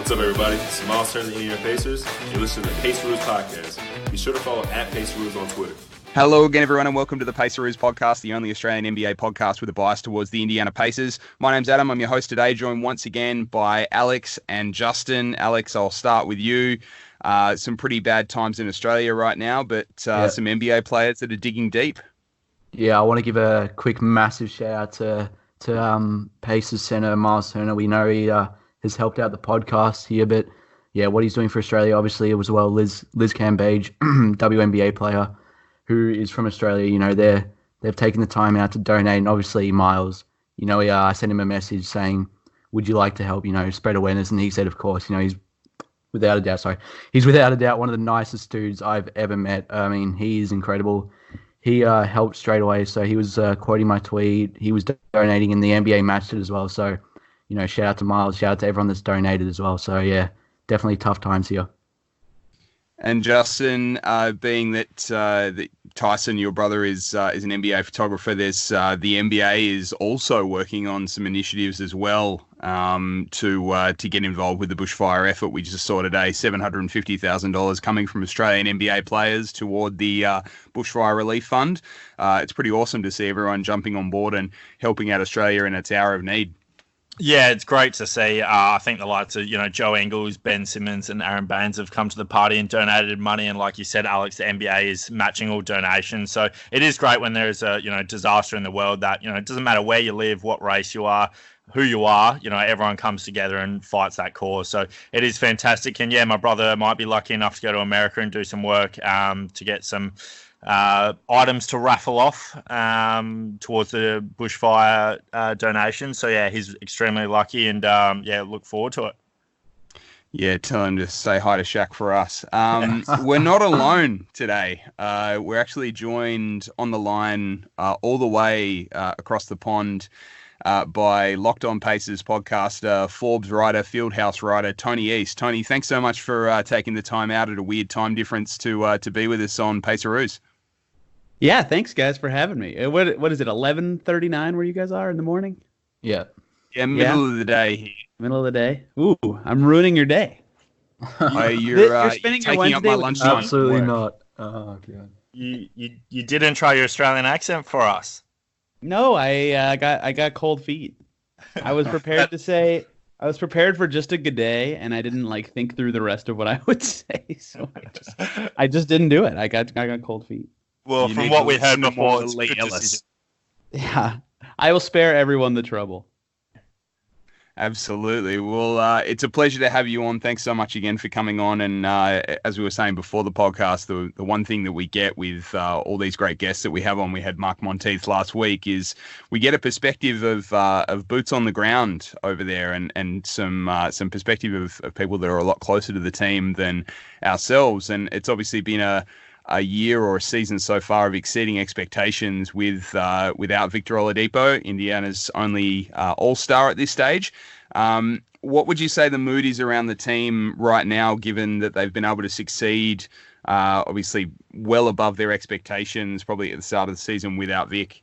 What's up, everybody? This is Myles from the Indiana Pacers. You're listening to the Paceroos Podcast. Be sure to follow @Paceroos on Twitter. Hello again, everyone, and welcome to the Paceroos Podcast, the only Australian NBA podcast with a bias towards the Indiana Pacers. My name's Adam. I'm your host today, joined once again by Alex and Justin. Alex, I'll start with you. Some pretty bad times in Australia right now, but some NBA players that are digging deep. Yeah, I want to give a quick, massive shout out to Pacers center Myles. We know he has helped out the podcast here, but yeah, what he's doing for Australia, obviously, as well. Liz Cambage, WNBA player, who is from Australia. You know, they've taken the time out to donate, and obviously Myles. You know, I sent him a message saying, "Would you like to help? You know, spread awareness?" And he said, "Of course." You know, he's without a doubt one of the nicest dudes I've ever met. I mean, he is incredible. He helped straight away. So he was quoting my tweet. He was donating, and the NBA matched it as well. So, you know, shout out to Myles, shout out to everyone that's donated as well. So yeah, definitely tough times here. And Justin, being that Tyson, your brother, is an NBA photographer, there's the NBA is also working on some initiatives as well to get involved with the bushfire effort. We just saw today $750,000 coming from Australian NBA players toward the Bushfire Relief Fund. It's pretty awesome to see everyone jumping on board and helping out Australia in its hour of need. Yeah, it's great to see. I think the likes of, Joe Ingles, Ben Simmons and Aaron Baines have come to the party and donated money. And like you said, Alex, the NBA is matching all donations. So it is great when there's a, disaster in the world that, it doesn't matter where you live, what race you are, who you are, everyone comes together and fights that cause. So it is fantastic. And yeah, my brother might be lucky enough to go to America and do some work to get some items to raffle off towards the bushfire donation. So yeah, he's extremely lucky, and look forward to it. Yeah, tell him to say hi to Shaq for us. We're not alone today. We're actually joined on the line all the way across the pond by Locked On Pacers podcaster, Forbes writer, Fieldhouse writer, Tony East. Tony, thanks so much for taking the time out at a weird time difference to be with us on Paceroos. Yeah, thanks guys for having me. What is it, 11:39 where you guys are in the morning? Yeah. Yeah, middle of the day here. Middle of the day? Ooh, I'm ruining your day. You're spending your taking up my Wednesday lunchtime. Absolutely not. Oh, God. You didn't try your Australian accent for us. No, I got cold feet. I was prepared I was prepared for just a good day, and I didn't think through the rest of what I would say. So I just didn't do it. I got cold feet. Well, from what we heard before, it's good Ellis. Yeah, I will spare everyone the trouble. Absolutely. Well, it's a pleasure to have you on. Thanks so much again for coming on. And as we were saying before the podcast, the one thing that we get with all these great guests that we have on, we had Mark Monteith last week, is we get a perspective of boots on the ground over there, and some perspective of people that are a lot closer to the team than ourselves. And it's obviously been a year or a season so far of exceeding expectations without Victor Oladipo, Indiana's only all-star at this stage. What would you say the mood is around the team right now, given that they've been able to succeed, obviously well above their expectations, probably at the start of the season without Vic?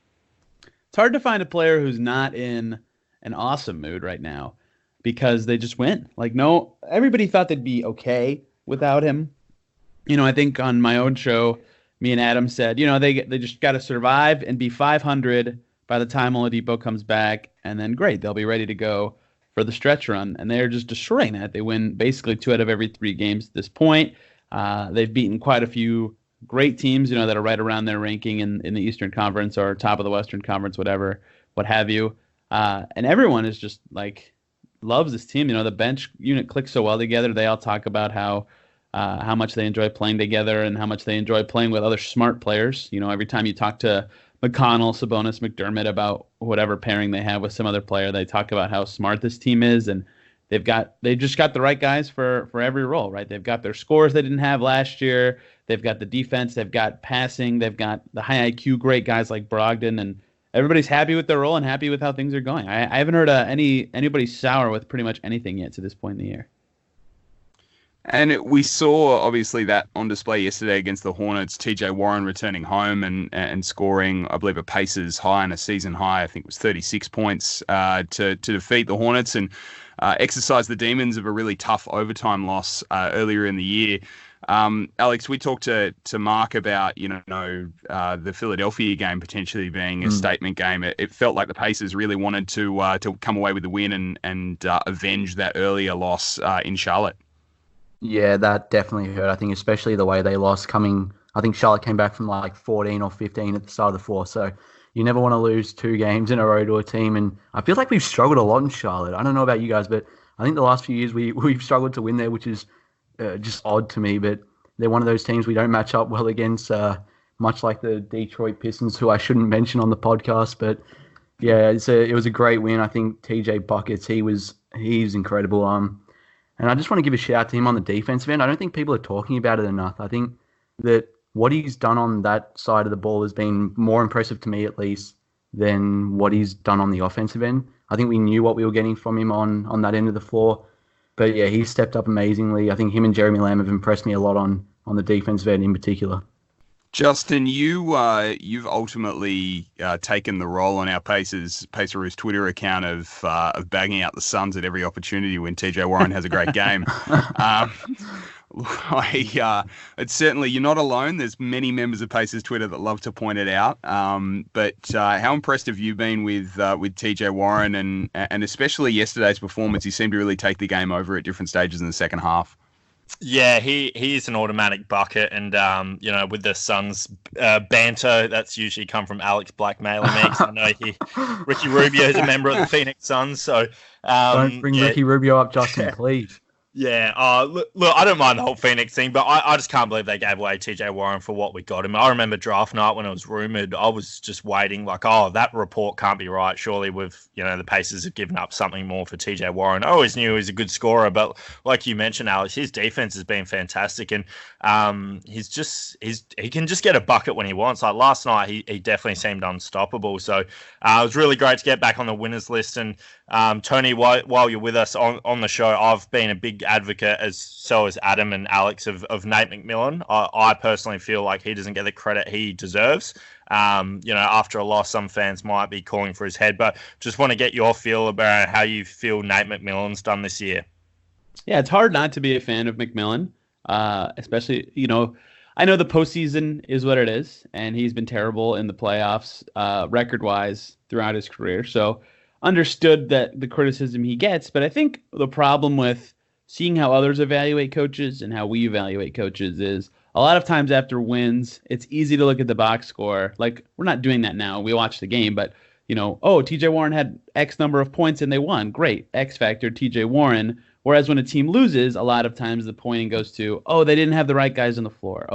It's hard to find a player who's not in an awesome mood right now because they just win. Everybody thought they'd be okay without him. I think on my own show, me and Adam said, they just got to survive and be 500 by the time Oladipo comes back, and then great, they'll be ready to go for the stretch run. And they're just destroying that. They win basically 2 out of every 3 games at this point. They've beaten quite a few great teams, that are right around their ranking in the Eastern Conference or top of the Western Conference, what have you. And everyone is just loves this team. The bench unit clicks so well together. They all talk about how much they enjoy playing together and how much they enjoy playing with other smart players. Every time you talk to McConnell, Sabonis, McDermott about whatever pairing they have with some other player, they talk about how smart this team is, and they've just got the right guys for every role, right? They've got their scores they didn't have last year. They've got the defense. They've got passing. They've got the high IQ great guys like Brogdon, and everybody's happy with their role and happy with how things are going. I haven't heard anybody sour with pretty much anything yet to this point in the year. And we saw, obviously, that on display yesterday against the Hornets. TJ Warren returning home and scoring, I believe, a Pacers high and a season high. I think it was 36 points to defeat the Hornets and exercise the demons of a really tough overtime loss earlier in the year. Alex, we talked to Mark about, the Philadelphia game potentially being a statement game. It felt like the Pacers really wanted to come away with the win and avenge that earlier loss in Charlotte. Yeah, that definitely hurt. I think especially the way they lost I think Charlotte came back from like 14 or 15 at the start of the fourth. So you never want to lose 2 games in a row to a team. And I feel like we've struggled a lot in Charlotte. I don't know about you guys, but I think the last few years we've struggled to win there, which is just odd to me. But they're one of those teams we don't match up well against, much like the Detroit Pistons, who I shouldn't mention on the podcast. But yeah, it was a great win. I think TJ buckets, he's incredible. And I just want to give a shout out to him on the defensive end. I don't think people are talking about it enough. I think that what he's done on that side of the ball has been more impressive to me, at least, than what he's done on the offensive end. I think we knew what we were getting from him on that end of the floor. But yeah, he's stepped up amazingly. I think him and Jeremy Lamb have impressed me a lot on the defensive end in particular. Justin, you've ultimately taken the role on our Paceroos Twitter account of bagging out the Suns at every opportunity when TJ Warren has a great game. It's certainly, you're not alone. There's many members of Pacers Twitter that love to point it out. But how impressed have you been with TJ Warren and especially yesterday's performance? He seemed to really take the game over at different stages in the second half. Yeah, he's an automatic bucket, and with the Suns banter, that's usually come from Alex blackmailing me. I know Ricky Rubio is a member of the Phoenix Suns, so don't bring Ricky Rubio up, Justin, please. Yeah, look, I don't mind the whole Phoenix thing, but I just can't believe they gave away TJ Warren for what we got him. I remember draft night when it was rumored, I was just waiting like, that report can't be right. Surely the Pacers have given up something more for TJ Warren. I always knew he was a good scorer, but like you mentioned, Alex, his defense has been fantastic, and he can just get a bucket when he wants. Like last night, he definitely seemed unstoppable. So it was really great to get back on the winners list. And Tony, while you're with us on the show, I've been a big advocate, so has Adam and Alex, of Nate McMillan. I personally feel like he doesn't get the credit he deserves. After a loss, some fans might be calling for his head, but just want to get your feel about how you feel Nate McMillan's done this year. Yeah, it's hard not to be a fan of McMillan, especially, I know the postseason is what it is, and he's been terrible in the playoffs record-wise throughout his career. So understood that the criticism he gets, but I think the problem with seeing how others evaluate coaches and how we evaluate coaches is a lot of times after wins, it's easy to look at the box score. Like, we're not doing that now. We watch the game, but, TJ Warren had X number of points and they won. Great. X factor, TJ Warren. Whereas when a team loses, a lot of times the pointing goes to, they didn't have the right guys on the floor.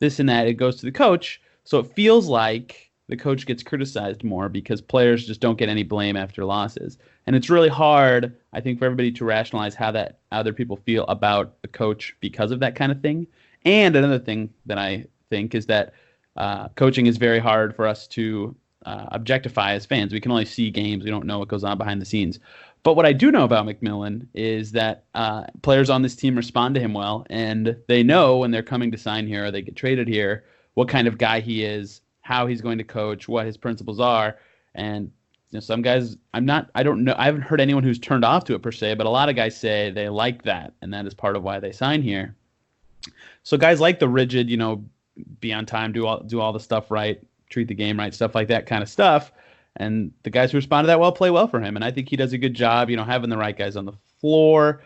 This and that. It goes to the coach. So it feels like the coach gets criticized more because players just don't get any blame after losses. And it's really hard, I think, for everybody to rationalize how other people feel about a coach because of that kind of thing. And another thing that I think is that coaching is very hard for us to objectify as fans. We can only see games. We don't know what goes on behind the scenes. But what I do know about McMillan is that players on this team respond to him well, and they know when they're coming to sign here or they get traded here what kind of guy he is, how he's going to coach, what his principles are. And some guys, I don't know, I haven't heard anyone who's turned off to it per se, but a lot of guys say they like that, and that is part of why they sign here. So guys like the rigid, be on time, do all the stuff right, treat the game right, stuff like that kind of stuff. And the guys who respond to that well play well for him. And I think he does a good job, having the right guys on the floor,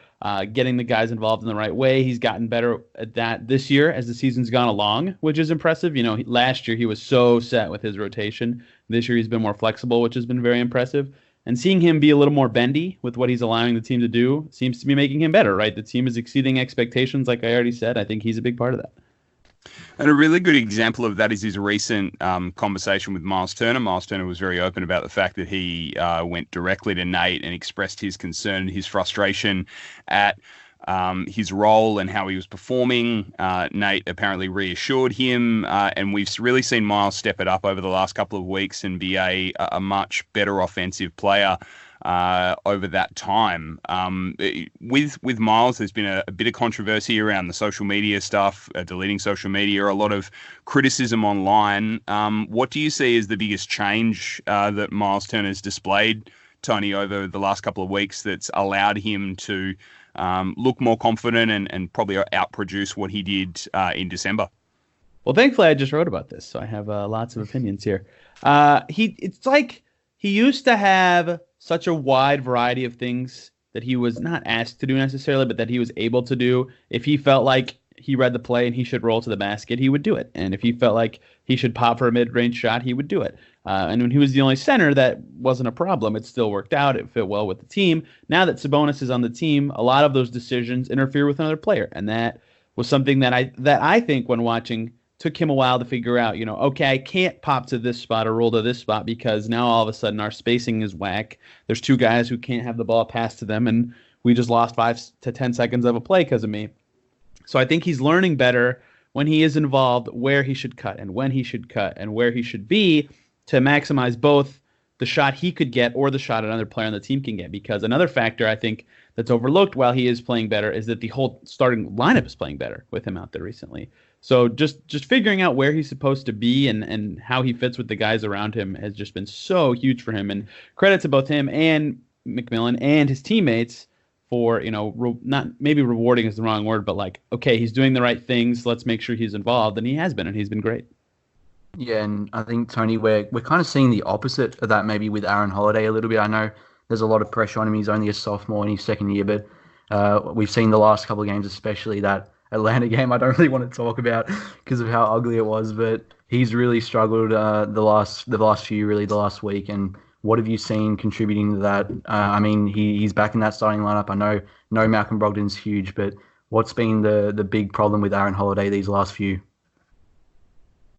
getting the guys involved in the right way. He's gotten better at that this year as the season's gone along, which is impressive. Last year he was so set with his rotation. This year he's been more flexible, which has been very impressive. And seeing him be a little more bendy with what he's allowing the team to do seems to be making him better, right? The team is exceeding expectations, like I already said. I think he's a big part of that. And a really good example of that is his recent conversation with Myles Turner. Myles Turner was very open about the fact that he went directly to Nate and expressed his concern and his frustration at his role and how he was performing. Nate apparently reassured him, and we've really seen Myles step it up over the last couple of weeks and be a much better offensive player over that time. With Myles, there's been a bit of controversy around the social media stuff, deleting social media, a lot of criticism online. What do you see as the biggest change that Myles Turner's displayed, Tony, over the last couple of weeks that's allowed him to look more confident and probably outproduce what he did in December? Well, thankfully, I just wrote about this, so I have lots of opinions here. It's like he used to have such a wide variety of things that he was not asked to do necessarily, but that he was able to do. If he felt like he read the play and he should roll to the basket, he would do it. And if he felt like he should pop for a mid-range shot, he would do it. And when he was the only center, that wasn't a problem. It still worked out. It fit well with the team. Now that Sabonis is on the team, a lot of those decisions interfere with another player. And that was something that I think when watching took him a while to figure out, okay, I can't pop to this spot or roll to this spot because now all of a sudden our spacing is whack. There's two guys who can't have the ball passed to them, and we just lost 5 to 10 seconds of a play because of me. So I think he's learning better when he is involved where he should cut and when he should cut and where he should be to maximize both the shot he could get or the shot another player on the team can get. Because another factor I think that's overlooked while he is playing better is that the whole starting lineup is playing better with him out there recently. So just figuring out where he's supposed to be and how he fits with the guys around him has just been so huge for him. And credit to both him and McMillan and his teammates for, not maybe rewarding is the wrong word, but like, okay, he's doing the right things. Let's make sure he's involved. And he has been, and he's been great. Yeah, and I think, Tony, we're kind of seeing the opposite of that maybe with Aaron Holiday a little bit. I know there's a lot of pressure on him. He's only a sophomore in his second year, but we've seen the last couple of games, especially that Atlanta game, I don't really want to talk about because of how ugly it was, but he's really struggled the last week. And what have you seen contributing to that? I mean, he's back in that starting lineup. I know Malcolm Brogdon's huge, but what's been the big problem with Aaron Holiday these last few?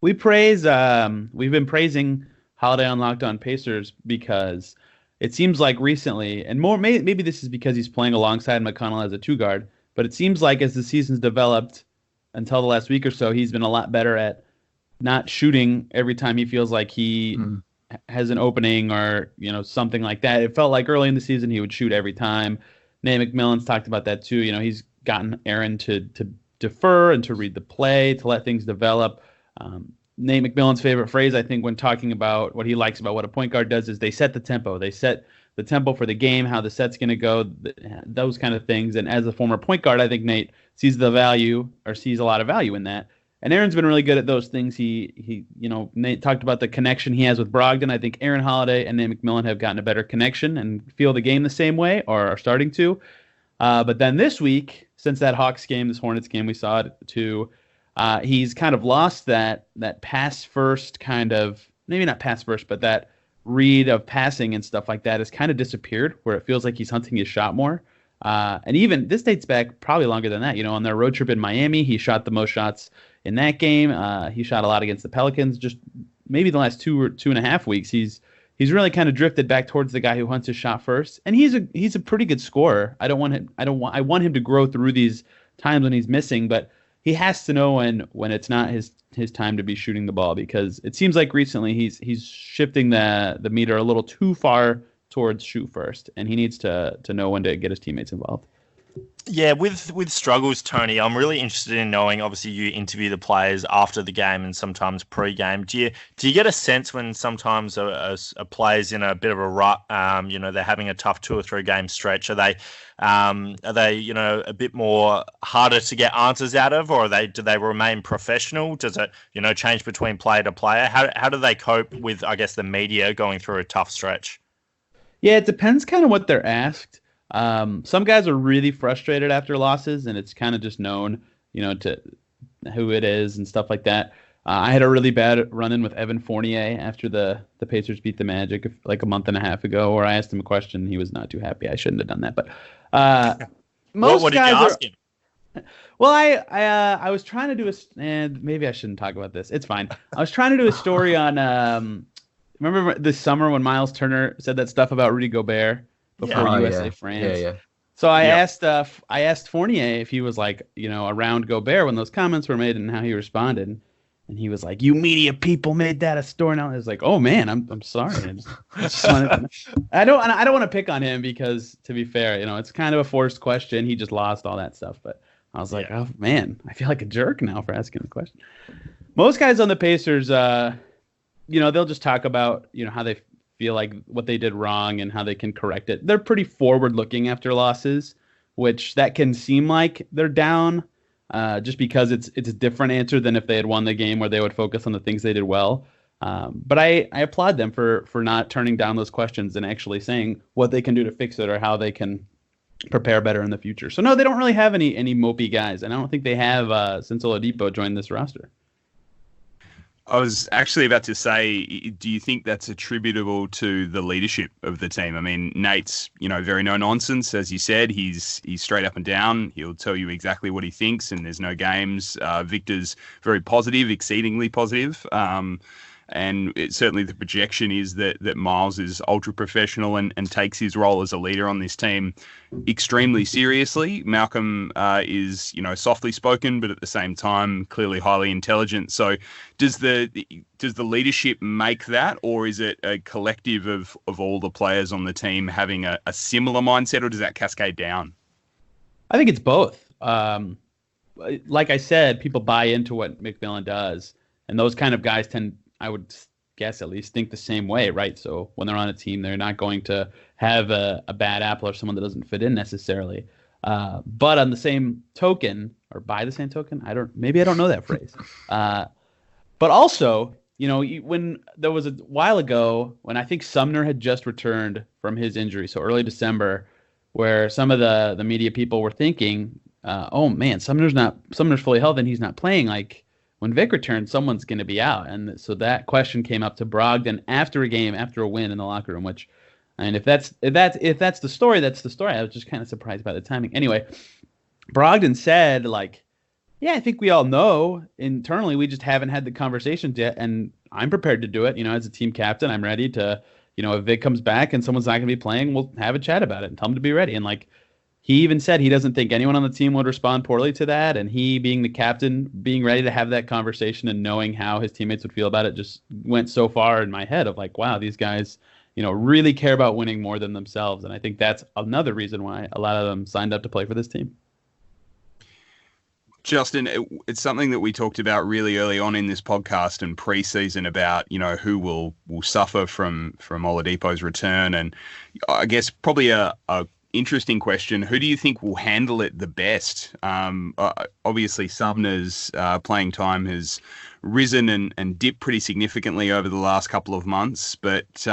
We've been praising Holiday on Locked On Pacers because it seems like recently, and more maybe this is because he's playing alongside McConnell as a two guard, but it seems like as the season's developed until the last week or so, he's been a lot better at not shooting every time he feels like he has an opening or, something like that. It felt like early in the season he would shoot every time. Nate McMillan's talked about that too. He's gotten Aaron to defer and to read the play, to let things develop. Nate McMillan's favorite phrase, I think, when talking about what he likes about what a point guard does is they set the tempo. They set the tempo for the game, how the set's going to go, those kind of things. And as a former point guard, I think Nate sees a lot of value in that. And Aaron's been really good at those things. Nate talked about the connection he has with Brogdon. I think Aaron Holiday and Nate McMillan have gotten a better connection and feel the game the same way or are starting to. But then this week, since that Hawks game, this Hornets game, we saw it too, he's kind of lost that pass first kind of, maybe not pass first, but that read of passing and stuff like that has kind of disappeared, where it feels like he's hunting his shot more. And even this dates back probably longer than that. On their road trip in Miami, he shot the most shots in that game. He shot a lot against the Pelicans. Just maybe the last 2 or 2.5 weeks, he's really kind of drifted back towards the guy who hunts his shot first. And he's a pretty good scorer. I want him to grow through these times when he's missing, but he has to know when it's not his time to be shooting the ball, because it seems like recently he's shifting the meter a little too far towards shoot first, and he needs to know when to get his teammates involved. Yeah, with struggles, Tony, I'm really interested in knowing, obviously you interview the players after the game and sometimes pre-game. Do you get a sense when sometimes a player's in a bit of a rut, they're having a tough 2 or 3 game stretch? Are they a bit more harder to get answers out of, or do they remain professional? Does it, change between player to player? How do they cope with, I guess, the media going through a tough stretch? Yeah, it depends kind of what they're asked. Some guys are really frustrated after losses, and it's kind of just known, to who it is and stuff like that. I had a really bad run-in with Evan Fournier after the Pacers beat the Magic like a month and a half ago, where I asked him a question. He was not too happy. I shouldn't have done that, but most what guys did you ask him? Well, I was trying to do and maybe I shouldn't talk about this. It's fine. I was trying to do a story on remember this summer when Myles Turner said that stuff about Rudy Gobert before USA France? Yeah. So I asked Fournier if he was like, around Gobert when those comments were made and how he responded. And he was like, "You media people made that a story." Now I was like, "Oh man, I'm sorry." I don't want to pick on him because, to be fair, it's kind of a forced question. He just lost all that stuff. But I was like, "Oh man, I feel like a jerk now for asking the question." Most guys on the Pacers, they'll just talk about how they feel like what they did wrong and how they can correct it. They're pretty forward-looking after losses, which that can seem like they're down. Just because it's a different answer than if they had won the game where they would focus on the things they did well. But I applaud them for not turning down those questions and actually saying what they can do to fix it or how they can prepare better in the future. So no, they don't really have any mopey guys, and I don't think they have since Oladipo joined this roster. I was actually about to say, do you think that's attributable to the leadership of the team? I mean, Nate's, very no nonsense, as you said. He's straight up and down. He'll tell you exactly what he thinks, and there's no games. Victor's very positive, exceedingly positive. And certainly the projection is that Myles is ultra professional and takes his role as a leader on this team extremely seriously. Malcolm is, softly spoken, but at the same time, clearly highly intelligent. So does the leadership make that, or is it a collective of all the players on the team having a similar mindset, or does that cascade down? I think it's both. Like I said, people buy into what McMillan does, and those kind of guys tend, I would guess at least, think the same way, right? So when they're on a team, they're not going to have a bad apple or someone that doesn't fit in necessarily. But on the same token, or by the same token, I don't know that phrase. But also, when there was a while ago when I think Sumner had just returned from his injury, so early December, where some of the media people were thinking, oh man, Sumner's fully healthy and he's not playing. Like, when Vic returns, someone's going to be out. And so that question came up to Brogdon after a game, after a win in the locker room, and if that's the story, that's the story. I was just kind of surprised by the timing. Anyway, Brogdon said, yeah, I think we all know internally, we just haven't had the conversations yet. And I'm prepared to do it. As a team captain, I'm ready to, if Vic comes back and someone's not going to be playing, we'll have a chat about it and tell him to be ready. And he even said he doesn't think anyone on the team would respond poorly to that, and he, being the captain, being ready to have that conversation and knowing how his teammates would feel about it, just went so far in my head of wow, these guys, really care about winning more than themselves, and I think that's another reason why a lot of them signed up to play for this team. Justin, it's something that we talked about really early on in this podcast and preseason about, who will suffer from Oladipo's return, and I guess probably a interesting question. Who do you think will handle it the best? Obviously, Sumner's playing time has risen and dipped pretty significantly over the last couple of months. But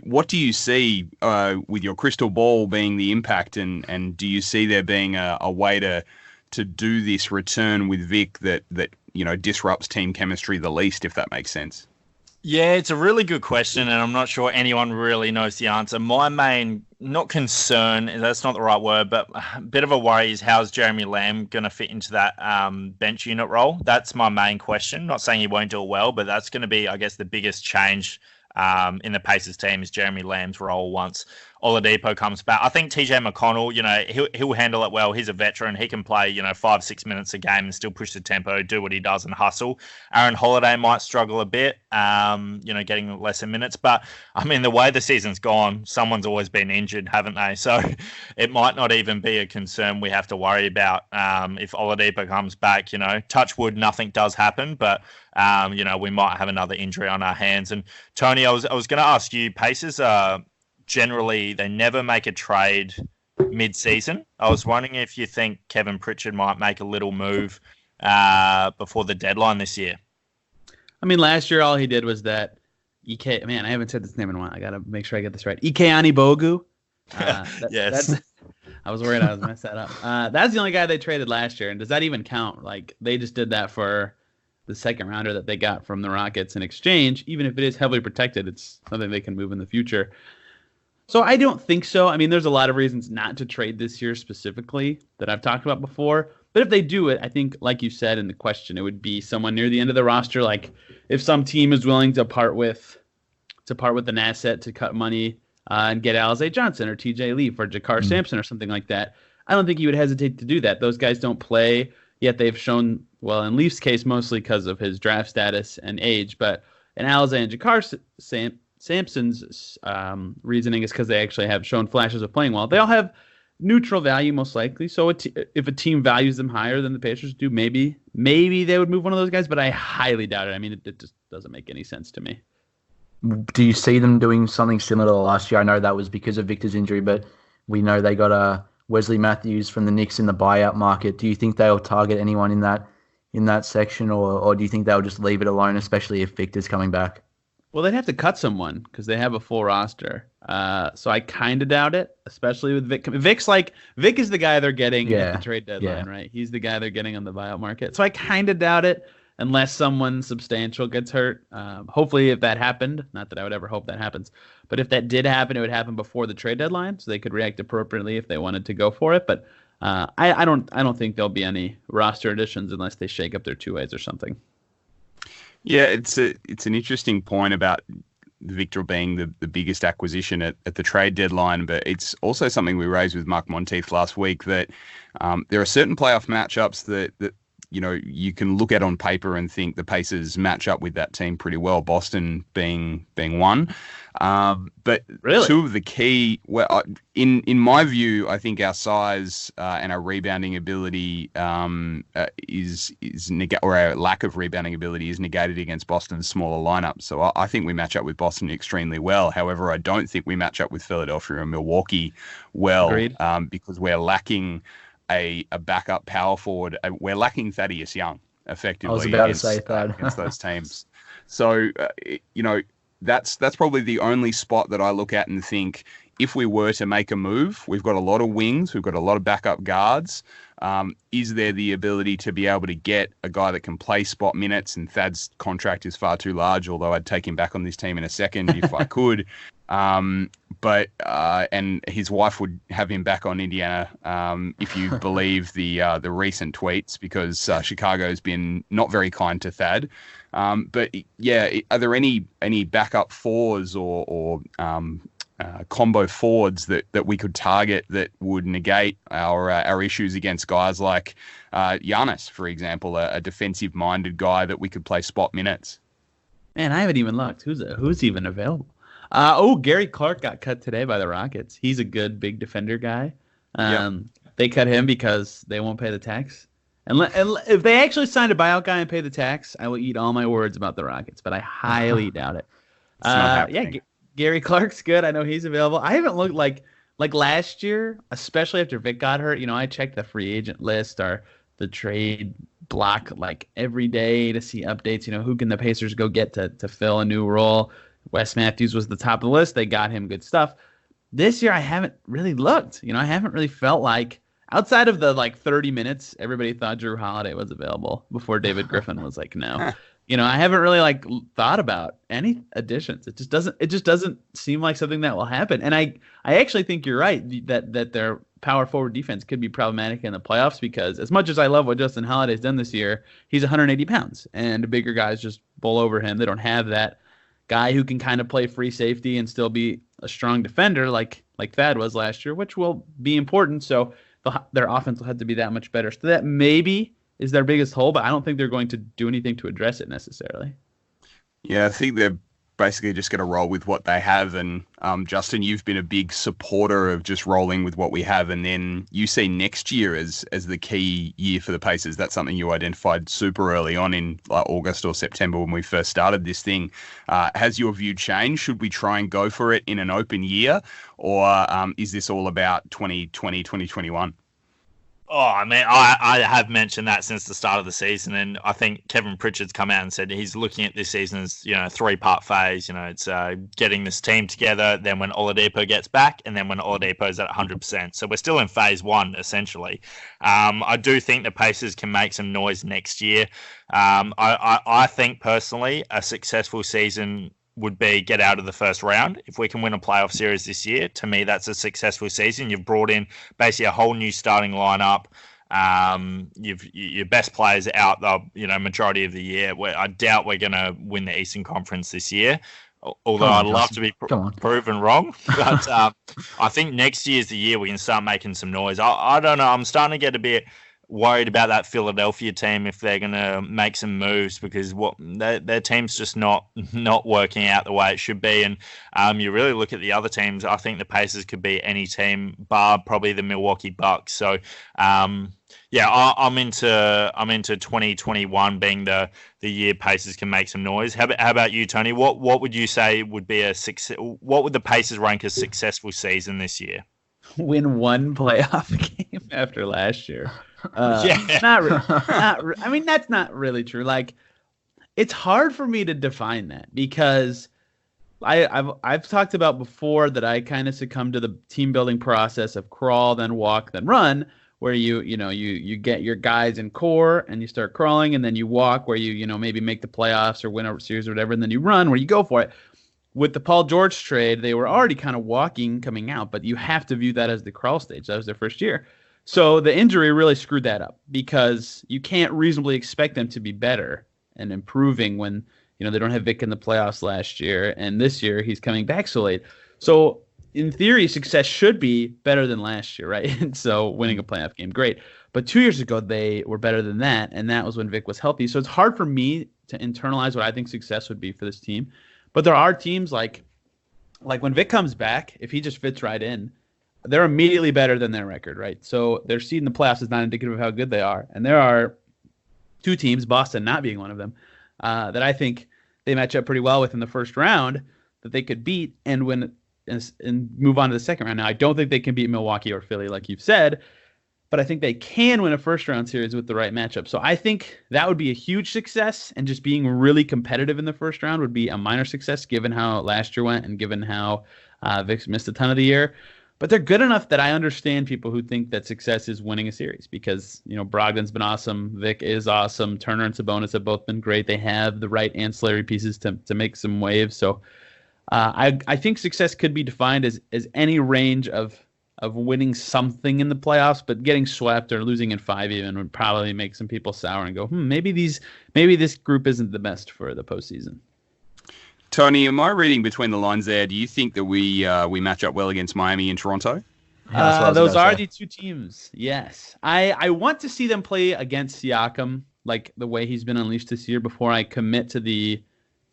what do you see with your crystal ball being the impact? And do you see there being a way to do this return with Vic that disrupts team chemistry the least, if that makes sense? Yeah, it's a really good question, and I'm not sure anyone really knows the answer. My main, not concern, that's not the right word, but a bit of a worry is how's Jeremy Lamb going to fit into that bench unit role? That's my main question. Not saying he won't do it well, but that's going to be, I guess, the biggest change in the Pacers team is Jeremy Lamb's role once Oladipo comes back. I think TJ McConnell, he'll handle it well. He's a veteran. He can play, 5-6 minutes a game and still push the tempo, do what he does and hustle. Aaron Holiday might struggle a bit, getting lesser minutes. But, the way the season's gone, someone's always been injured, haven't they? So it might not even be a concern we have to worry about if Oladipo comes back. Touch wood, nothing does happen. But, we might have another injury on our hands. And, Tony, I was going to ask you, Pacers generally, they never make a trade mid-season. I was wondering if you think Kevin Pritchard might make a little move before the deadline this year. Last year, all he did was that I haven't said this name in a while. I got to make sure I get this right. Ike Anigbogu. Yes. I was worried I was messed that up. That's the only guy they traded last year. And does that even count? They just did that for the second rounder that they got from the Rockets in exchange. Even if it is heavily protected, it's something they can move in the future. So I don't think so. There's a lot of reasons not to trade this year specifically that I've talked about before. But if they do it, I think, like you said in the question, it would be someone near the end of the roster. Like if some team is willing to part with an asset to cut money, and get Alize Johnson or TJ Leaf or Jakar Sampson or something like that. I don't think he would hesitate to do that. Those guys don't play, yet they've shown, well, in Leaf's case, mostly because of his draft status and age, but in Alize and Jakar Sampson's reasoning is because they actually have shown flashes of playing well. They all have neutral value, most likely. So if a team values them higher than the Pacers do, maybe they would move one of those guys, but I highly doubt it. I mean, it just doesn't make any sense to me. Do you see them doing something similar to last year? I know that was because of Victor's injury, but we know they got Wesley Matthews from the Knicks in the buyout market. Do you think they'll target anyone in that section, or do you think they'll just leave it alone, especially if Victor's coming back? Well, they'd have to cut someone because they have a full roster. So I kind of doubt it, especially with Vic. Vic is the guy they're getting at the trade deadline, right? He's the guy they're getting on the buyout market. So I kind of doubt it unless someone substantial gets hurt. Hopefully, if that happened, not that I would ever hope that happens, but if that did happen, it would happen before the trade deadline, so they could react appropriately if they wanted to go for it. But I don't think there'll be any roster additions unless they shake up their two ways or something. Yeah, it's an interesting point about Victor being the biggest acquisition at the trade deadline, but it's also something we raised with Mark Monteith last week that there are certain playoff matchups that you can look at on paper and think the Pacers match up with that team pretty well, Boston being one. But really? Two of the key, in my view, I think our size and our rebounding ability or our lack of rebounding ability is negated against Boston's smaller lineup. So I think we match up with Boston extremely well. However, I don't think we match up with Philadelphia and Milwaukee well, because we're lacking a backup power forward. We're lacking Thaddeus Young effectively. I was about to say that against those teams. So that's probably the only spot that I look at and think, if we were to make a move, we've got a lot of wings, we've got a lot of backup guards. Is there the ability to be able to get a guy that can play spot minutes? And Thad's contract is far too large, although I'd take him back on this team in a second if I could. But his wife would have him back on Indiana if you believe the recent tweets, because Chicago's been not very kind to Thad. But yeah, are there any backup fours or combo forwards that we could target that would negate our issues against guys like Giannis, for example, a defensive-minded guy that we could play spot minutes? Man, I haven't even looked. Who's even available? Gary Clark got cut today by the Rockets. He's a good big defender guy. They cut him because they won't pay the tax. And if they actually signed a buyout guy and pay the tax, I will eat all my words about the Rockets, but I highly doubt it. It's not happening. Gary Clark's good. I know he's available. I haven't looked like last year, especially after Vic got hurt. I checked the free agent list or the trade block like every day to see updates. Who can the Pacers go get to fill a new role? Wes Matthews was the top of the list. They got him good stuff. This year, I haven't really looked. I haven't really felt like, outside of the 30 minutes, everybody thought Drew Holiday was available before David Griffin was like, no. I haven't really thought about any additions. It just doesn't seem like something that will happen. And I actually think you're right that their power forward defense could be problematic in the playoffs, because as much as I love what Justin Holiday's done this year, he's 180 pounds and the bigger guys just bowl over him. They don't have that guy who can kind of play free safety and still be a strong defender like Thad was last year, which will be important. So their offense will have to be that much better. So that maybe is their biggest hole, but I don't think they're going to do anything to address it necessarily. Yeah, I think they're basically just going to roll with what they have. And Justin, you've been a big supporter of just rolling with what we have. And then you see next year as the key year for the Pacers. That's something you identified super early on in August or September when we first started this thing. Has your view changed? Should we try and go for it in an open year? Or is this all about 2020, 2021? Oh, I mean, I have mentioned that since the start of the season, and I think Kevin Pritchard's come out and said he's looking at this season as, three-part phase. It's getting this team together, then when Oladipo gets back, and then when Oladipo's at 100%. So we're still in phase one, essentially. I do think the Pacers can make some noise next year. I think, personally, a successful season would be get out of the first round. If we can win a playoff series this year, to me, that's a successful season. You've brought in basically a whole new starting lineup. Your best players out the majority of the year. I doubt we're going to win the Eastern Conference this year. although I'd love to be proven wrong. But I think next year's the year we can start making some noise. I don't know. I'm starting to get a bit worried about that Philadelphia team if they're going to make some moves, because their team's just not working out the way it should be. And you really look at the other teams, I think the Pacers could be any team bar probably the Milwaukee Bucks. So yeah, I'm into 2021 being the year Pacers can make some noise. How about you, Tony? What would you say would be what would the Pacers rank as successful season this year? Win one playoff game after last year. Yeah. I mean, that's not really true. Like, it's hard for me to define that, because I've talked about before that I kind of succumb to the team building process of crawl, then walk, then run, where you get your guys in core and you start crawling, and then you walk where you maybe make the playoffs or win a series or whatever, and then you run where you go for it. With the Paul George trade, they were already kind of walking coming out, but you have to view that as the crawl stage. That was their first year. So the injury really screwed that up, because you can't reasonably expect them to be better and improving when they don't have Vic in the playoffs last year, and this year he's coming back so late. So in theory, success should be better than last year, right? And so winning a playoff game, great. But 2 years ago, they were better than that, and that was when Vic was healthy. So it's hard for me to internalize what I think success would be for this team. But there are teams like when Vic comes back, if he just fits right in, they're immediately better than their record, right? So their seed in the playoffs is not indicative of how good they are. And there are two teams, Boston not being one of them, that I think they match up pretty well with in the first round that they could beat and win and move on to the second round. Now, I don't think they can beat Milwaukee or Philly, like you've said, but I think they can win a first-round series with the right matchup. So I think that would be a huge success, and just being really competitive in the first round would be a minor success, given how last year went and given how Vic's missed a ton of the year. But they're good enough that I understand people who think that success is winning a series, because Brogdon's been awesome, Vic is awesome, Turner and Sabonis have both been great. They have the right ancillary pieces to make some waves. So I think success could be defined as any range of winning something in the playoffs, but getting swept or losing in 5 even would probably make some people sour and go, maybe this group isn't the best for the postseason. Tony, am I reading between the lines there? Do you think that we match up well against Miami and Toronto? Those are the two teams. Yes, I want to see them play against Siakam like the way he's been unleashed this year before I commit to the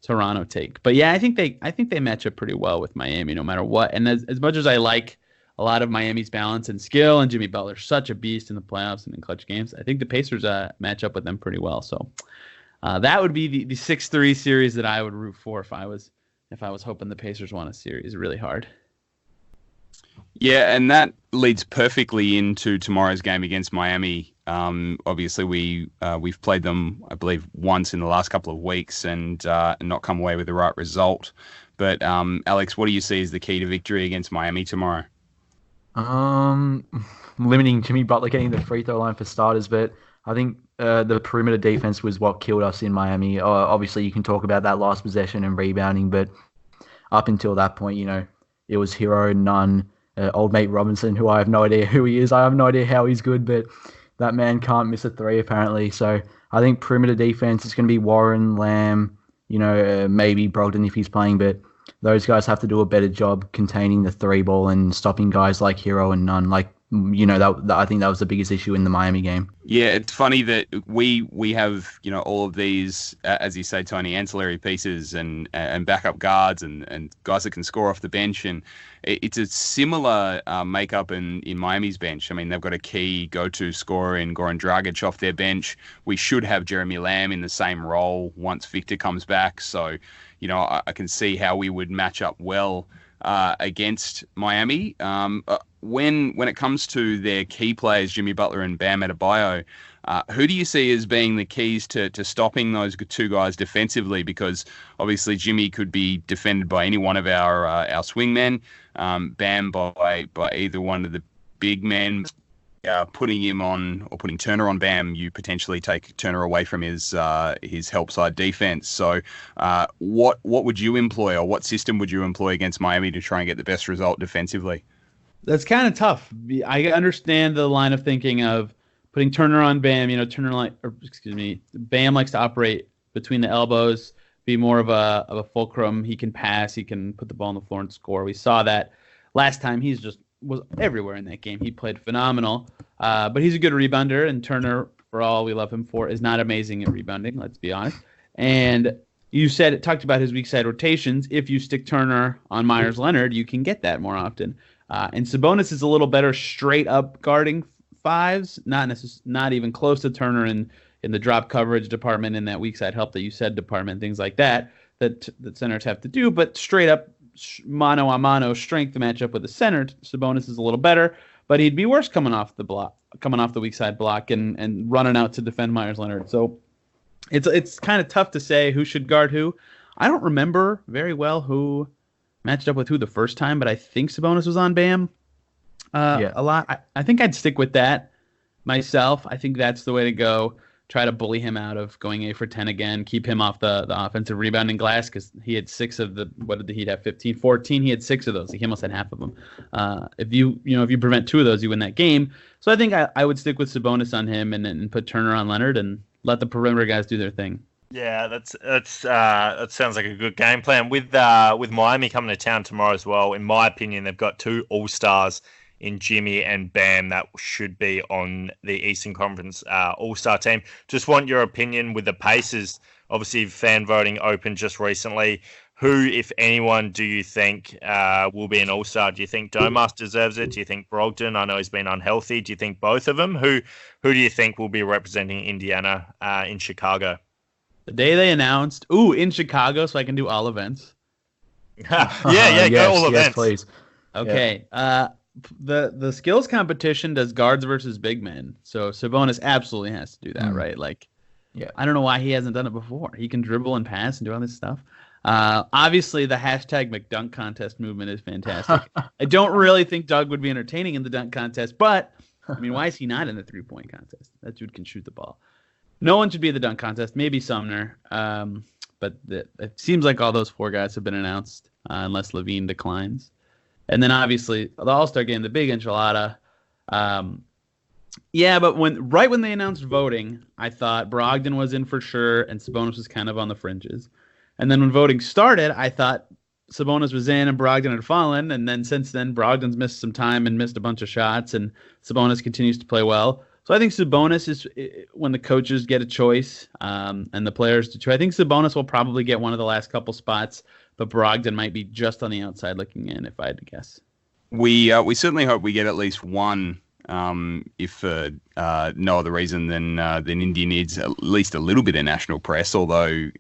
Toronto take. But yeah, I think they match up pretty well with Miami no matter what. And as much as I like a lot of Miami's balance and skill, and Jimmy Butler's such a beast in the playoffs and in clutch games, I think the Pacers match up with them pretty well. So that would be the 6-3 series that I would root for if I was hoping the Pacers won a series really hard. Yeah, and that leads perfectly into tomorrow's game against Miami. Obviously, we've played them, I believe, once in the last couple of weeks and not come away with the right result. But Alex, what do you see as the key to victory against Miami tomorrow? Limiting Jimmy Butler getting the free throw line for starters, but I think the perimeter defense was what killed us in Miami. Obviously, you can talk about that last possession and rebounding, but up until that point, it was Hero, Nunn, old mate Robinson, who I have no idea who he is. I have no idea how he's good, but that man can't miss a three apparently. So I think perimeter defense is going to be Warren, Lamb, maybe Brogdon if he's playing, but those guys have to do a better job containing the three ball and stopping guys like Hero and Nunn. That I think that was the biggest issue in the Miami game. Yeah, it's funny that we have all of these, as you say, Tony, ancillary pieces and backup guards and guys that can score off the bench, and it's a similar makeup in Miami's bench. I mean, they've got a key go-to scorer in Goran Dragic off their bench. We should have Jeremy Lamb in the same role once Victor comes back. So, I can see how we would match up well against Miami. When it comes to their key players, Jimmy Butler and Bam Adebayo, who do you see as being the keys to stopping those two guys defensively? Because obviously Jimmy could be defended by any one of our swingmen, Bam by either one of the big men. Putting him on or putting Turner on Bam, you potentially take Turner away from his help side defense. So what would you employ, or what system would you employ against Miami to try and get the best result defensively? That's kind of tough. I understand the line of thinking of putting Turner on Bam. Bam likes to operate between the elbows. be more of a fulcrum. He can pass. He can put the ball on the floor and score. We saw that last time. He's just was everywhere in that game. He played phenomenal. But he's a good rebounder, and Turner, for all we love him for, is not amazing at rebounding. Let's be honest. And you talked about his weak side rotations. If you stick Turner on Myers Leonard, you can get that more often. And Sabonis is a little better straight up guarding fives, not even close to Turner in the drop coverage department, in that weak side help that you said department, things like that centers have to do. But straight up mano a mano strength matchup with the center, Sabonis is a little better, but he'd be worse coming off the weak side block and running out to defend Myers Leonard. So it's kind of tough to say who should guard who. I don't remember very well who matched up with who the first time, but I think Sabonis was on Bam a lot. I think I'd stick with that myself. I think that's the way to go. Try to bully him out of going 8 for 10 again. Keep him off the offensive rebounding glass, because he had 6 of the, what did he have, 15, 14? He had 6 of those. He almost had half of them. If you prevent 2 of those, you win that game. So I think I would stick with Sabonis on him and put Turner on Leonard and let the perimeter guys do their thing. Yeah, that sounds like a good game plan. With Miami coming to town tomorrow as well, in my opinion, they've got 2 All-Stars in Jimmy and Bam that should be on the Eastern Conference All-Star team. Just want your opinion with the Pacers. Obviously, fan voting opened just recently. Who, if anyone, do you think will be an All-Star? Do you think Domas deserves it? Do you think Brogdon? I know he's been unhealthy. Do you think both of them? Who do you think will be representing Indiana in Chicago? The day they announced, in Chicago, so I can do all events. Yeah, go all events. Please. Okay. Yeah. The skills competition does guards versus big men. So Sabonis absolutely has to do that, right? Like, yeah. I don't know why he hasn't done it before. He can dribble and pass and do all this stuff. Obviously, the hashtag McDunk contest movement is fantastic. I don't really think Doug would be entertaining in the dunk contest, but, I mean, why is he not in the three-point contest? That dude can shoot the ball. No one should be in the dunk contest. Maybe Sumner. But it seems like all those 4 guys have been announced, unless Levine declines. And then, obviously, the All-Star game, the big enchilada. But right when they announced voting, I thought Brogdon was in for sure, and Sabonis was kind of on the fringes. And then when voting started, I thought Sabonis was in and Brogdon had fallen. And then since then, Brogdon's missed some time and missed a bunch of shots, and Sabonis continues to play well. So I think Sabonis is, when the coaches get a choice and the players do too, I think Sabonis will probably get one of the last couple spots, but Brogdon might be just on the outside looking in, if I had to guess. We certainly hope we get at least one, if for no other reason than India needs at least a little bit of national press, although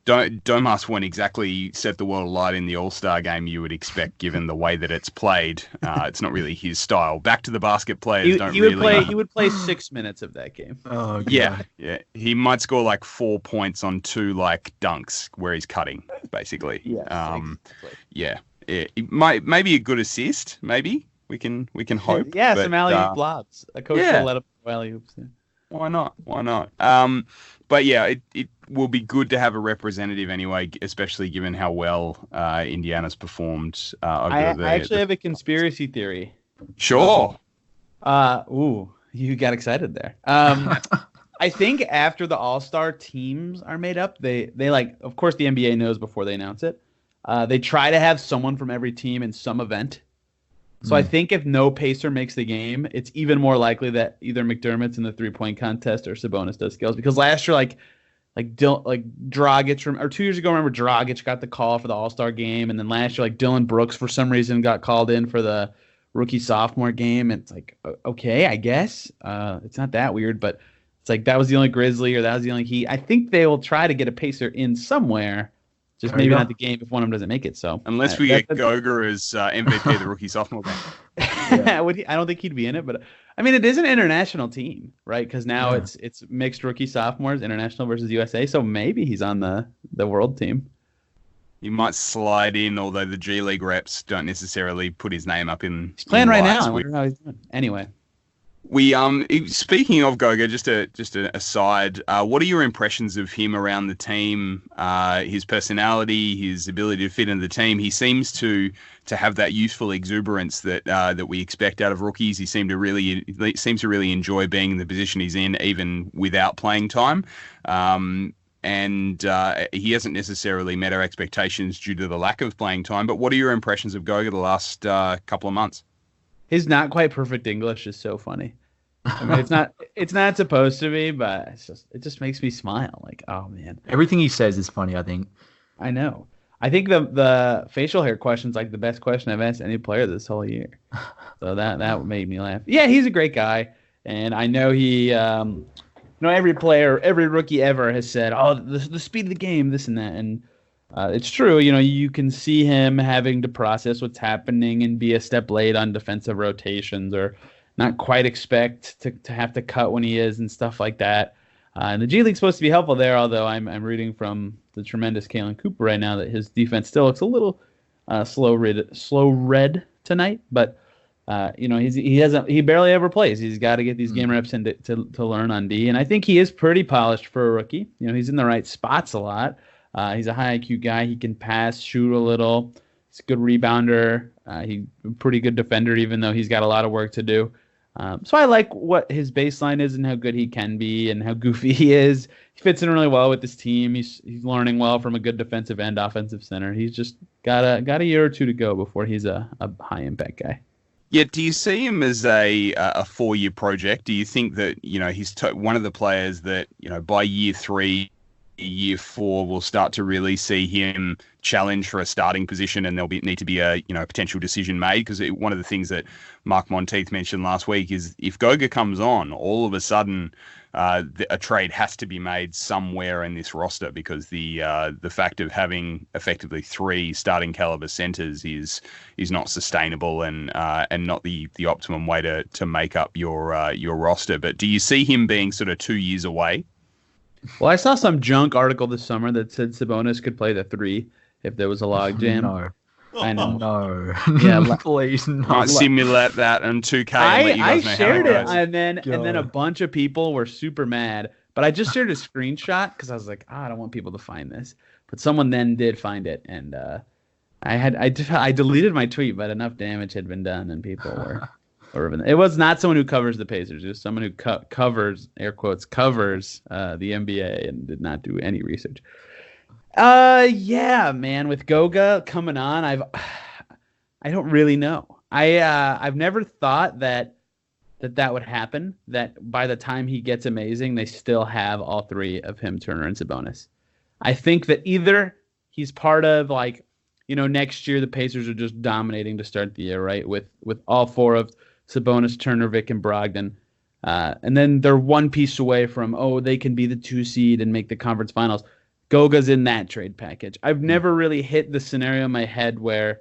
Domas won't exactly set the world alight in the All-Star game you would expect, given the way that it's played. It's not really his style. Back to the basket players he would play 6 minutes of that game. Oh, God. Yeah. He might score like 4 points on 2 like dunks where he's cutting, basically. Yeah. It might maybe a good assist. Maybe we can hope. Some alley-oop blobs. A coach will let up alley-oops. Yeah. Why not? But yeah, it will be good to have a representative anyway, especially given how well Indiana's performed. I actually have a conspiracy theory. Sure. You got excited there. I think after the All-Star teams are made up, they like, of course the NBA knows before they announce it. They try to have someone from every team in some event. So I think if no Pacer makes the game, it's even more likely that either McDermott's in the 3-point contest or Sabonis does skills. Because last year, like Dragic, or 2 years ago, remember Dragic got the call for the All-Star game, and then last year, like Dylan Brooks for some reason got called in for the rookie-sophomore game. It's like, okay, I guess. It's not that weird, but it's like that was the only Grizzly or that was the only Heat. I think they will try to get a Pacer in somewhere. Just maybe not the game if one of them doesn't make it. So unless we get Goga as MVP of the rookie sophomore game, I don't think he'd be in it. But I mean, it is an international team, right? Because now it's mixed rookie sophomores, international versus USA. So maybe he's on the world team. He might slide in, although the G League reps don't necessarily put his name up in. He's playing right now. I wonder how he's doing. Anyway. We speaking of Goga, just an aside. What are your impressions of him around the team? His personality, his ability to fit into the team. He seems to have that youthful exuberance that we expect out of rookies. He seems to really enjoy being in the position he's in, even without playing time. And and he hasn't necessarily met our expectations due to the lack of playing time. But what are your impressions of Goga the last couple of months? His not quite perfect English is so funny. I mean, it's not supposed to be, but it just makes me smile. Like, oh man, everything he says is funny. I think. I know. I think the facial hair question is like the best question I've asked any player this whole year. So that made me laugh. Yeah, he's a great guy, and I know he. Every player, every rookie ever has said, "Oh, the speed of the game, this and that," and it's true. You can see him having to process what's happening and be a step late on defensive rotations, or not quite expect to have to cut when he is and stuff like that. And the G League's supposed to be helpful there, although I'm reading from the tremendous Kalen Cooper right now that his defense still looks a little slow red tonight. But he barely ever plays. He's got to get these game reps in to learn on D, and I think he is pretty polished for a rookie. He's in the right spots a lot. He's a high IQ guy. He can pass, shoot a little. He's a good rebounder. He's a pretty good defender, even though he's got a lot of work to do. So I like what his baseline is and how good he can be and how goofy he is. He fits in really well with this team. He's learning well from a good defensive end, offensive center. He's just got a year or two to go before he's a high impact guy. Yeah, do you see him as a 4-year project? Do you think that he's one of the players that by year 3, year 4 we'll start to really see him challenge for a starting position, and there'll need to be a potential decision made? Because one of the things that Mark Monteith mentioned last week is if Goga comes on, all of a sudden a trade has to be made somewhere in this roster, because the fact of having effectively 3 starting caliber centers is not sustainable and not the optimum way to make up your roster. But do you see him being sort of 2 years away? Well, I saw some junk article this summer that said Sabonis could play the 3 if there was a log jam. No. I know. No. Yeah, please no. Might simulate that on 2K and let you guys know shared how it, goes. and then a bunch of people were super mad. But I just shared a screenshot because I was like, I don't want people to find this. But someone then did find it, and I deleted my tweet, but enough damage had been done, and people were. It was not someone who covers the Pacers. It was someone who covers, air quotes, covers the NBA and did not do any research. Yeah, man, with Goga coming on, I don't really know. I've never thought that would happen, that by the time he gets amazing, they still have all 3 of him, Turner, and Sabonis. I think that either he's part of, next year the Pacers are just dominating to start the year, right? With all 4 of Sabonis, Turner, Vic, and Brogdon. And then they're one piece away from, they can be the 2 seed and make the conference finals. Goga's in that trade package. I've never really hit the scenario in my head where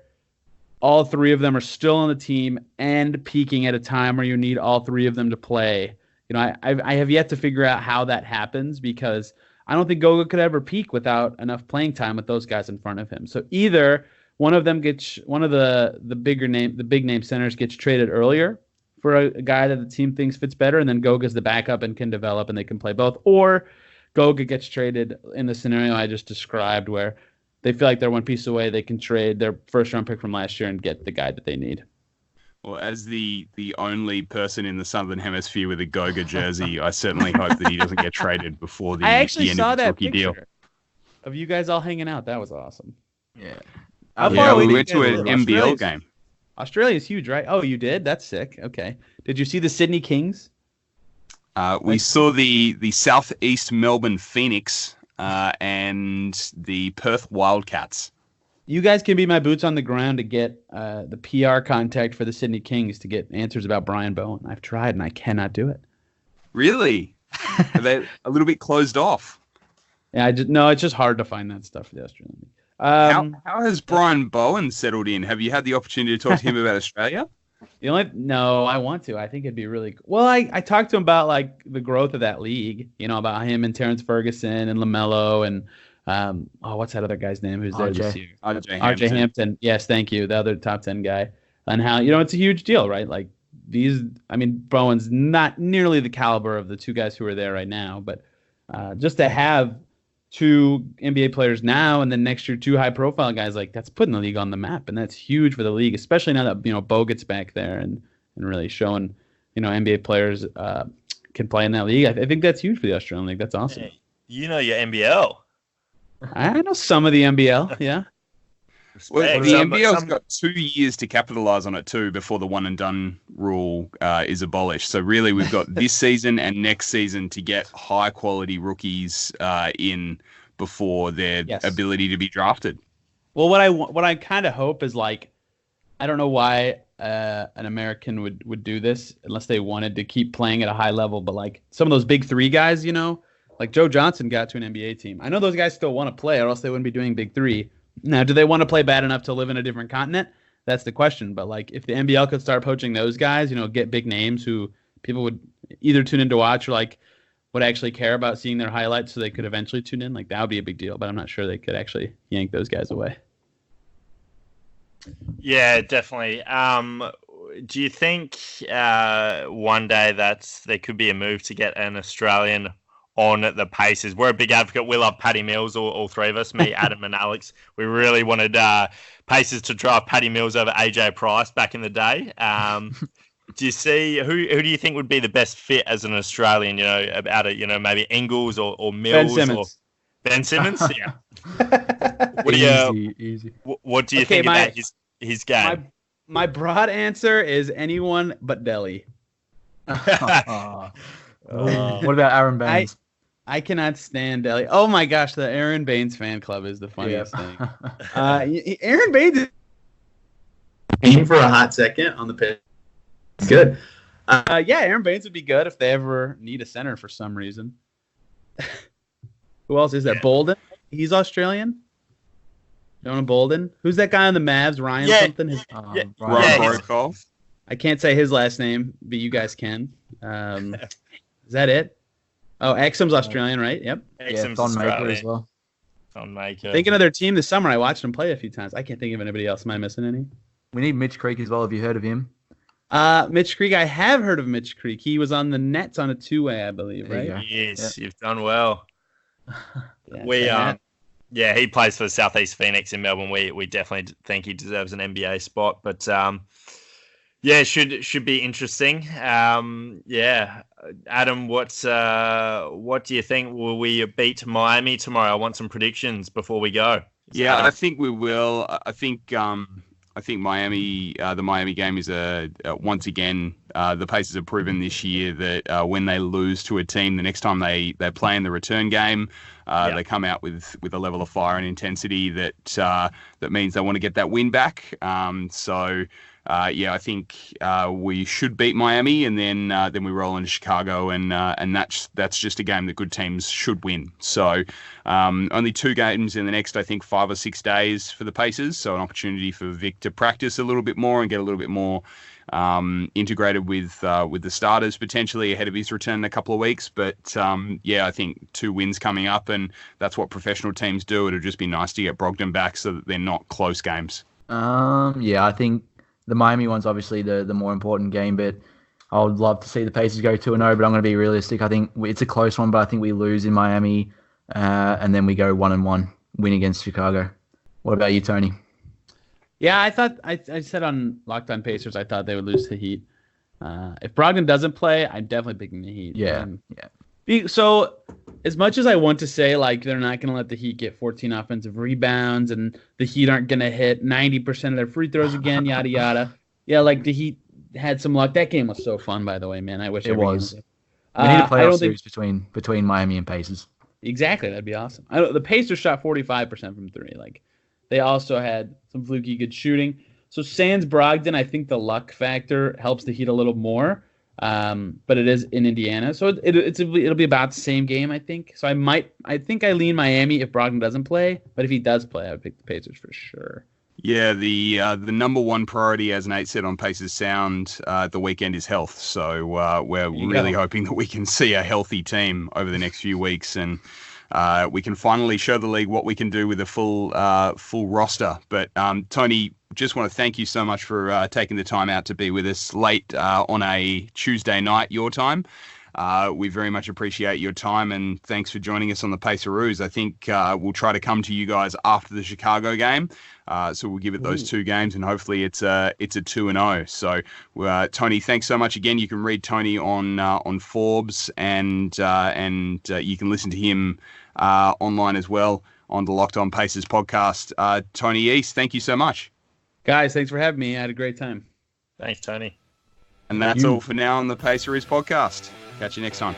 all 3 of them are still on the team and peaking at a time where you need all 3 of them to play. I have yet to figure out how that happens, because I don't think Goga could ever peak without enough playing time with those guys in front of him. So either one of the big name centers gets traded earlier for a guy that the team thinks fits better, and then Goga's the backup and can develop and they can play both, or Goga gets traded in the scenario I just described, where they feel like they're one piece away. They can trade their first-round pick from last year and get the guy that they need. Well, as the only person in the Southern Hemisphere with a Goga jersey, I certainly hope that he doesn't get traded before the end of the rookie deal. Of you guys all hanging out. That was awesome. Yeah. We went to an NBL game. Australia's huge, right? Oh, you did? That's sick. Okay. Did you see the Sydney Kings? We saw the Southeast Melbourne Phoenix and the Perth Wildcats. You guys can be my boots on the ground to get the PR contact for the Sydney Kings to get answers about Brian Bowen. I've tried and I cannot do it. Really? Are they a little bit closed off? Yeah, it's just hard to find that stuff for the Australian League. How has Brian Bowen settled in? Have you had the opportunity to talk to him about Australia? No, I want to. I think it'd be really cool. Well, I talked to him about the growth of that league, about him and Terrence Ferguson and LaMelo and what's that other guy's name who's there this year? RJ Hampton. Yes, thank you. The other top 10 guy. And how, it's a huge deal, right? Bowen's not nearly the caliber of the 2 guys who are there right now, but just to have 2 NBA players now and then next year 2 high-profile guys, that's putting the league on the map, and that's huge for the league, especially now that Bo gets back there and really showing NBA players can play in that league. I think that's huge for the Australian League. That's awesome. You know your NBL. I know some of the NBL, yeah. Well, the NBL's got 2 years to capitalize on it too before the one and done rule is abolished. So really, we've got this season and next season to get high quality rookies in before their ability to be drafted. Well, what I kind of hope is like, I don't know why an American would do this unless they wanted to keep playing at a high level. But like some of those big three guys, like Joe Johnson got to an NBA team. I know those guys still want to play, or else they wouldn't be doing big three. Now, do they want to play bad enough to live in a different continent? That's the question. But like, if the NBL could start poaching those guys, get big names who people would either tune in to watch or like would actually care about seeing their highlights, so they could eventually tune in. Like that would be a big deal. But I'm not sure they could actually yank those guys away. Yeah, definitely. Do you think one day there could be a move to get an Australian on the Pacers? We're a big advocate. We love Patty Mills, all three of us, me, Adam, and Alex. We really wanted Pacers to draft Patty Mills over AJ Price back in the day. Do you see who do you think would be the best fit as an Australian? About it. Maybe Ingles or Mills or Ben Simmons. Yeah. Easy. What do you think about his game? My broad answer is anyone but Delhi. What about Aaron Baines? I cannot stand Delhi. Oh my gosh, the Aaron Baines fan club is the funniest thing. Aaron Baines is aim for a hot second on the pitch. It's good. Aaron Baines would be good if they ever need a center for some reason. Who else is that? Bolden? He's Australian. Jonah Bolden. Who's that guy on the Mavs? Ryan something? Ryan Brokoff. I can't say his last name, but you guys can. Is that it? Oh, Exum's Australian, right? Yep. Exum's Thon Maker as well. Thon Maker. Thinking of their team this summer. I watched them play a few times. I can't think of anybody else. Am I missing any? We need Mitch Creek as well. Have you heard of him? Mitch Creek. I have heard of Mitch Creek. He was on the Nets on a two-way, I believe, right? Yes, You've done well. He plays for Southeast Phoenix in Melbourne. We definitely think he deserves an NBA spot, but should be interesting. Adam, what do you think? Will we beat Miami tomorrow? I want some predictions before we go. I think we will. I think Miami, the Miami game is once again, the Pacers have proven this year that when they lose to a team, the next time they play in the return game, they come out with a level of fire and intensity that means they want to get that win back. I think we should beat Miami, and then we roll into Chicago, and that's just a game that good teams should win. So only 2 games in the next, I think, 5 or 6 days for the Pacers. So an opportunity for Vic to practice a little bit more and get a little bit more integrated with the starters potentially ahead of his return in a couple of weeks. But I think 2 wins coming up, and that's what professional teams do. It'll just be nice to get Brogdon back so that they're not close games. I think the Miami one's obviously the more important game, but I would love to see the Pacers go 2-0, but I'm going to be realistic. I think it's a close one, but I think we lose in Miami, and then we go 1-1, win against Chicago. What about you, Tony? Yeah, I said on Locked On Pacers, I thought they would lose to Heat. If Brogdon doesn't play, I'm definitely picking the Heat. Yeah. So as much as I want to say like they're not going to let the Heat get 14 offensive rebounds and the Heat aren't going to hit 90% of their free throws again, yada, yada. Yeah, like the Heat had some luck. That game was so fun, by the way, man. I wish it was. We need a playoff series between Miami and Pacers. Exactly. That'd be awesome. The Pacers shot 45% from 3. Like they also had some fluky good shooting. So sans Brogdon, I think the luck factor helps the Heat a little more. But it is in Indiana, so it'll be about the same game, I think. So I think I lean Miami if Brogdon doesn't play, but if he does play, I would pick the Pacers for sure. Yeah, the number one priority, as Nate said on Pacers Sound, the weekend is health. So we're really hoping that we can see a healthy team over the next few weeks, and we can finally show the league what we can do with a full roster. But Tony, just want to thank you so much for taking the time out to be with us late on a Tuesday night, your time. We very much appreciate your time, and thanks for joining us on the Paceroos. I think we'll try to come to you guys after the Chicago game. So we'll give it those 2 games, and hopefully it's a 2-0. So Tony, thanks so much again. You can read Tony on Forbes, and you can listen to him online as well on the Locked On Pacers podcast. Tony East, thank you so much. Guys, thanks for having me. I had a great time. Thanks, Tony. And that's all for now on the Paceroos podcast. Catch you next time.